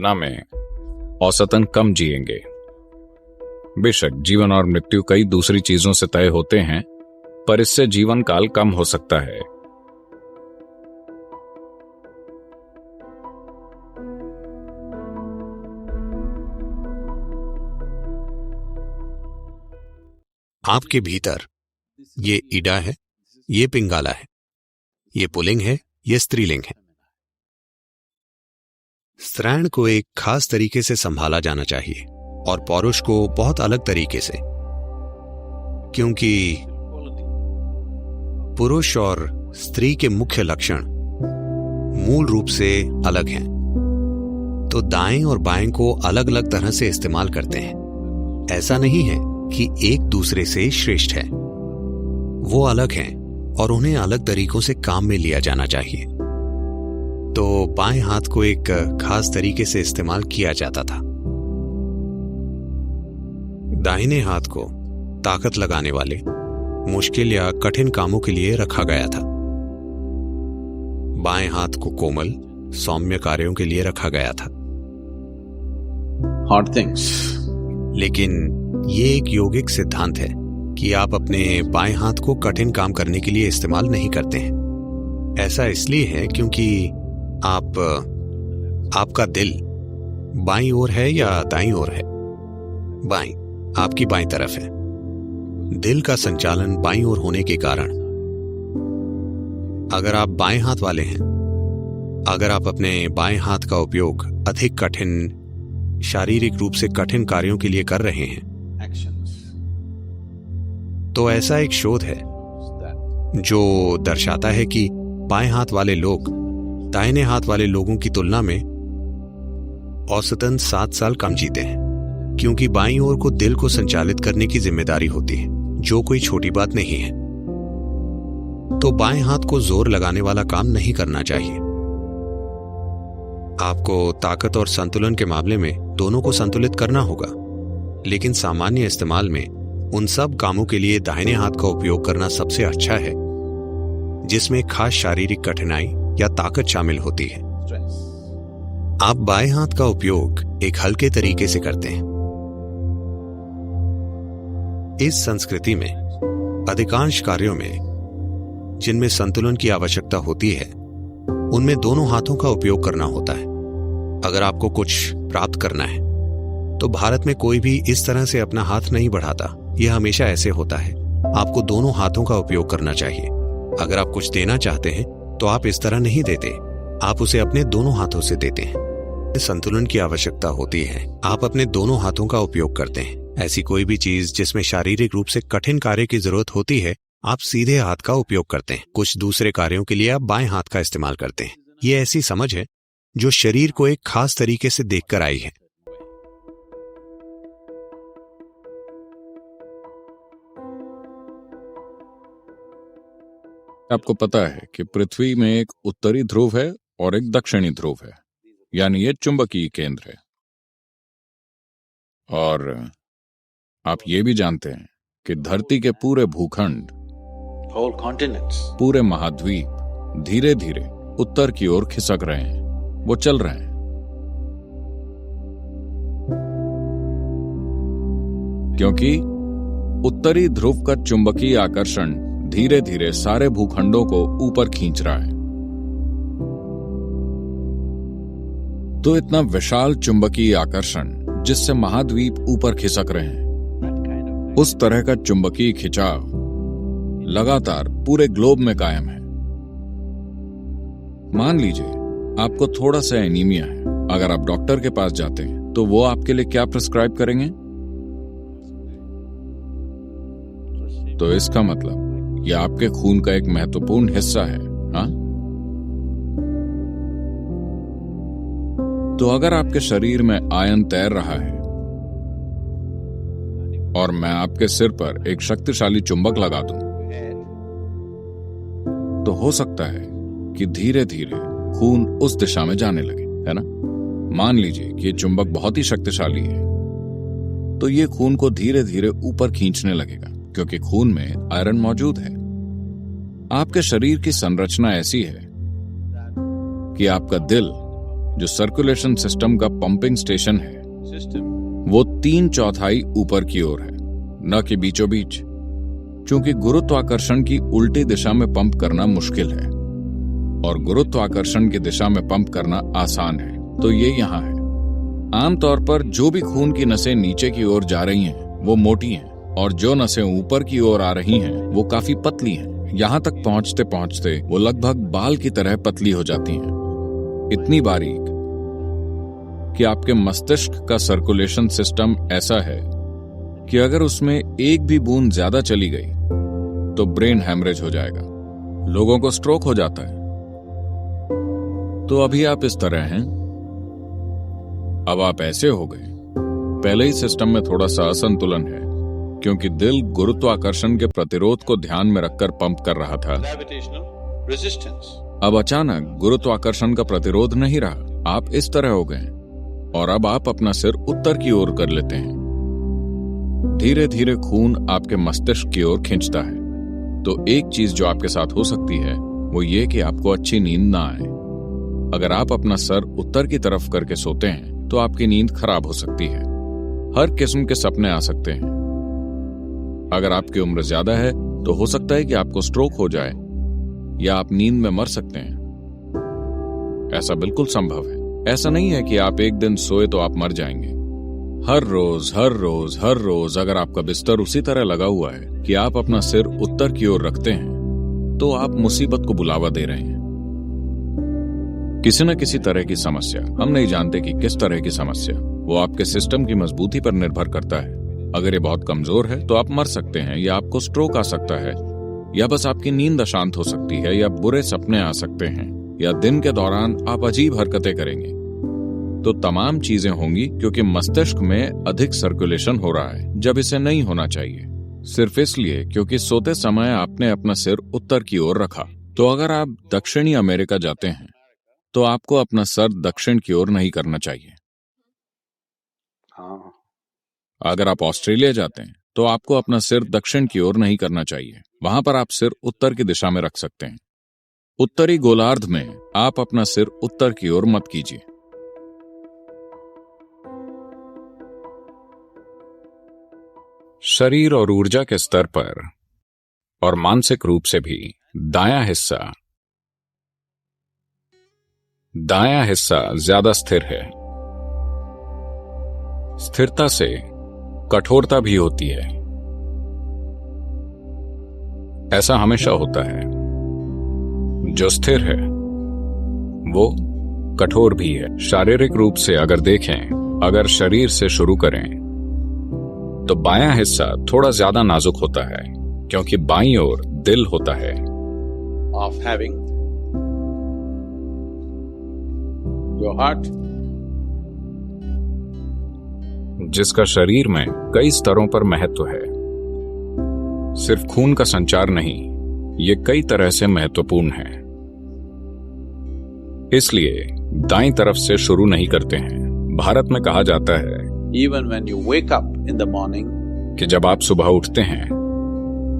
ना में औसतन कम जिएंगे। बेशक जीवन और मृत्यु कई दूसरी चीजों से तय होते हैं, पर इससे जीवन काल कम हो सकता है। आपके भीतर ये ईडा है, ये पिंगाला है, ये पुल्लिंग है, ये स्त्रीलिंग है। स्त्रैण को एक खास तरीके से संभाला जाना चाहिए और पौरुष को बहुत अलग तरीके से, क्योंकि पुरुष और स्त्री के मुख्य लक्षण मूल रूप से अलग हैं। तो दाएं और बाएं को अलग अलग तरह से इस्तेमाल करते हैं। ऐसा नहीं है कि एक दूसरे से श्रेष्ठ है, वो अलग हैं और उन्हें अलग तरीकों से काम में लिया जाना चाहिए। तो बाएं हाथ को एक खास तरीके से इस्तेमाल किया जाता था। दाहिने हाथ को ताकत लगाने वाले, मुश्किल या कठिन कामों के लिए रखा गया था। बाएं हाथ को कोमल, सौम्य कार्यों के लिए रखा गया था। Hard things. लेकिन ये एक यौगिक सिद्धांत है कि आप अपने बाएं हाथ को कठिन काम करने के लिए इस्तेमाल नहीं करते हैं। ऐसा इसलिए है क्योंकि आपका दिल बाईं ओर है या दाईं ओर है? बाईं, आपकी बाईं तरफ है। दिल का संचालन बाईं ओर होने के कारण अगर आप बाएं हाथ वाले हैं, अगर आप अपने बाएं हाथ का उपयोग अधिक कठिन, शारीरिक रूप से कठिन कार्यों के लिए कर रहे हैं, तो ऐसा एक शोध है जो दर्शाता है कि बाएं हाथ वाले लोग दाहिने हाथ वाले लोगों की तुलना में औसतन 7 साल कम जीते हैं, क्योंकि बाईं ओर को दिल को संचालित करने की जिम्मेदारी होती है, जो कोई छोटी बात नहीं है। तो बाएं हाथ को जोर लगाने वाला काम नहीं करना चाहिए। आपको ताकत और संतुलन के मामले में दोनों को संतुलित करना होगा, लेकिन सामान्य इस्तेमाल में उन सब कामों के लिए दाहिने हाथ का उपयोग करना सबसे अच्छा है जिसमें खास शारीरिक कठिनाई या ताकत शामिल होती है। आप बाएं हाथ का उपयोग एक हल्के तरीके से करते हैं। इस संस्कृति में अधिकांश कार्यों में जिनमें संतुलन की आवश्यकता होती है, उनमें दोनों हाथों का उपयोग करना होता है। अगर आपको कुछ प्राप्त करना है तो भारत में कोई भी इस तरह से अपना हाथ नहीं बढ़ाता। यह हमेशा ऐसे होता है। आपको दोनों हाथों का उपयोग करना चाहिए। अगर आप कुछ देना चाहते हैं तो आप इस तरह नहीं देते, आप उसे अपने दोनों हाथों से देते हैं। संतुलन की आवश्यकता होती है, आप अपने दोनों हाथों का उपयोग करते हैं। ऐसी कोई भी चीज जिसमें शारीरिक रूप से कठिन कार्य की जरूरत होती है, आप सीधे हाथ का उपयोग करते हैं। कुछ दूसरे कार्यों के लिए आप बाएं हाथ का इस्तेमाल करते हैं। यह ऐसी समझ है जो शरीर को एक खास तरीके से देखकर आई है। आपको पता है कि पृथ्वी में एक उत्तरी ध्रुव है और एक दक्षिणी ध्रुव है, यानी ये चुंबकीय केंद्र है। और आप ये भी जानते हैं कि धरती के पूरे भूखंड, पूरे महाद्वीप धीरे धीरे उत्तर की ओर खिसक रहे हैं, वो चल रहे हैं। क्योंकि उत्तरी ध्रुव का चुंबकीय आकर्षण धीरे धीरे सारे भूखंडों को ऊपर खींच रहा है। तो इतना विशाल चुंबकीय आकर्षण जिससे महाद्वीप ऊपर खिसक रहे हैं, उस तरह का चुंबकीय खिंचाव लगातार पूरे ग्लोब में कायम है। मान लीजिए आपको थोड़ा सा एनीमिया है। अगर आप डॉक्टर के पास जाते हैं तो वो आपके लिए क्या प्रिस्क्राइब करेंगे? तो इसका मतलब यह आपके खून का एक महत्वपूर्ण हिस्सा है। हाँ, तो अगर आपके शरीर में आयन तैर रहा है और मैं आपके सिर पर एक शक्तिशाली चुंबक लगा दूं, तो हो सकता है कि धीरे धीरे खून उस दिशा में जाने लगे, है ना? मान लीजिए कि ये चुंबक बहुत ही शक्तिशाली है, तो ये खून को धीरे धीरे ऊपर खींचने लगेगा, क्योंकि खून में आयरन मौजूद है। आपके शरीर की संरचना ऐसी है कि आपका दिल जो सर्कुलेशन सिस्टम का पंपिंग स्टेशन है, वो 3/4 ऊपर की ओर है, न कि बीचों बीच, क्योंकि गुरुत्वाकर्षण की उल्टी दिशा में पंप करना मुश्किल है और गुरुत्वाकर्षण की दिशा में पंप करना आसान है। तो ये यहाँ है। आमतौर पर जो भी खून की नसें नीचे की ओर जा रही हैं वो मोटी हैं और जो नसें ऊपर की ओर आ रही हैं वो काफी पतली हैं। यहाँ तक पहुंचते पहुंचते वो लगभग बाल की तरह पतली हो जाती हैं, इतनी बारीक कि आपके मस्तिष्क का सर्कुलेशन सिस्टम ऐसा है कि अगर उसमें एक भी बूंद ज्यादा चली गई तो ब्रेन हैमरेज हो जाएगा, लोगों को स्ट्रोक हो जाता है। तो अभी आप इस तरह हैं, अब आप ऐसे हो गए। पहले ही सिस्टम में थोड़ा सा असंतुलन है क्योंकि दिल गुरुत्वाकर्षण के प्रतिरोध को ध्यान में रखकर पंप कर रहा था। अब अचानक गुरुत्वाकर्षण का प्रतिरोध नहीं रहा, आप इस तरह हो गए और अब आप अपना सिर उत्तर की ओर कर लेते हैं। धीरे धीरे खून आपके मस्तिष्क की ओर खींचता है। तो एक चीज जो आपके साथ हो सकती है वो ये कि आपको अच्छी नींद ना आए। अगर आप अपना सर उत्तर की तरफ करके सोते हैं तो आपकी नींद खराब हो सकती है। हर किस्म के सपने आ सकते हैं। अगर आपकी उम्र ज्यादा है तो हो सकता है कि आपको स्ट्रोक हो जाए या आप नींद में मर सकते हैं। ऐसा बिल्कुल संभव है। ऐसा नहीं है कि आप एक दिन सोए तो आप मर जाएंगे। हर रोज अगर आपका बिस्तर उसी तरह लगा हुआ है कि आप अपना सिर उत्तर की ओर रखते हैं तो आप मुसीबत को बुलावा दे रहे हैं। किसी न किसी तरह की समस्या, हम नहीं जानते कि किस तरह की समस्या, वो आपके सिस्टम की मजबूती पर निर्भर करता है। अगर ये बहुत कमजोर है तो आप मर सकते हैं या आपको स्ट्रोक आ सकता है या बस आपकी नींद अशांत हो सकती है या बुरे सपने आ सकते हैं या दिन के दौरान आप अजीब हरकतें करेंगे। तो तमाम चीजें होंगी क्योंकि मस्तिष्क में अधिक सर्कुलेशन हो रहा है जब इसे नहीं होना चाहिए, सिर्फ इसलिए क्योंकि सोते समय आपने अपना सिर उत्तर की ओर रखा। तो अगर आप दक्षिणी अमेरिका जाते हैं तो आपको अपना सर दक्षिण की ओर नहीं करना चाहिए। अगर आप ऑस्ट्रेलिया जाते हैं तो आपको अपना सिर दक्षिण की ओर नहीं करना चाहिए। वहां पर आप सिर उत्तर की दिशा में रख सकते हैं। उत्तरी गोलार्ध में आप अपना सिर उत्तर की ओर मत कीजिए। शरीर और ऊर्जा के स्तर पर और मानसिक रूप से भी दायां हिस्सा ज्यादा स्थिर है। स्थिरता से कठोरता भी होती है। ऐसा हमेशा होता है। जो स्थिर है वो कठोर भी है। शारीरिक रूप से अगर देखें, अगर शरीर से शुरू करें तो बायां हिस्सा थोड़ा ज्यादा नाजुक होता है क्योंकि बाईं ओर दिल होता है। Of having your heart, जिसका शरीर में कई स्तरों पर महत्व है। सिर्फ खून का संचार नहीं, ये कई तरह से महत्वपूर्ण है। इसलिए दाईं तरफ से शुरू नहीं करते हैं। भारत में कहा जाता है even when you wake up in the morning, कि जब आप सुबह उठते हैं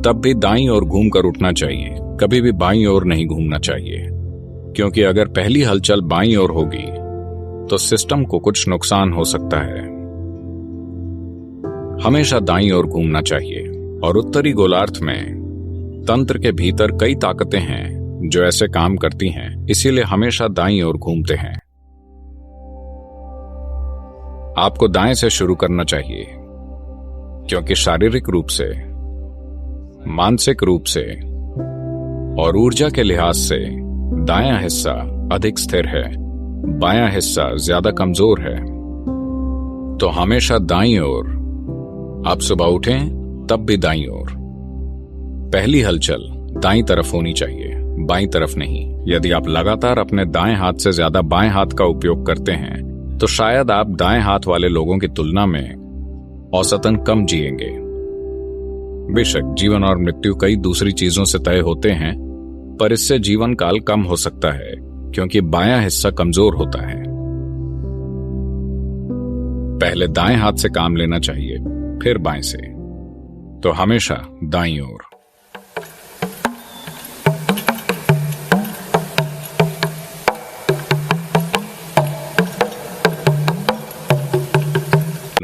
तब भी दाईं ओर घूमकर उठना चाहिए, कभी भी बाईं ओर नहीं घूमना चाहिए, क्योंकि अगर पहली हलचल बाईं ओर होगी तो सिस्टम को कुछ नुकसान हो सकता है। हमेशा दाईं ओर घूमना चाहिए। और उत्तरी गोलार्ध में तंत्र के भीतर कई ताकतें हैं जो ऐसे काम करती हैं, इसीलिए हमेशा दाईं ओर घूमते हैं। आपको दाएं से शुरू करना चाहिए क्योंकि शारीरिक रूप से, मानसिक रूप से और ऊर्जा के लिहाज से दायां हिस्सा अधिक स्थिर है, बायां हिस्सा ज्यादा कमजोर है। तो हमेशा दाईं ओर। आप सुबह उठें तब भी दाईं ओर। पहली हलचल दाईं तरफ होनी चाहिए, बाईं तरफ नहीं। यदि आप लगातार अपने दाएं हाथ से ज्यादा बाएं हाथ का उपयोग करते हैं तो शायद आप दाएं हाथ वाले लोगों की तुलना में औसतन कम जिएंगे। बेशक जीवन और मृत्यु कई दूसरी चीजों से तय होते हैं, पर इससे जीवन काल कम हो सकता है क्योंकि बायां हिस्सा कमजोर होता है। पहले दाएं हाथ से काम लेना चाहिए, फिर बाएं से। तो हमेशा दाईं ओर।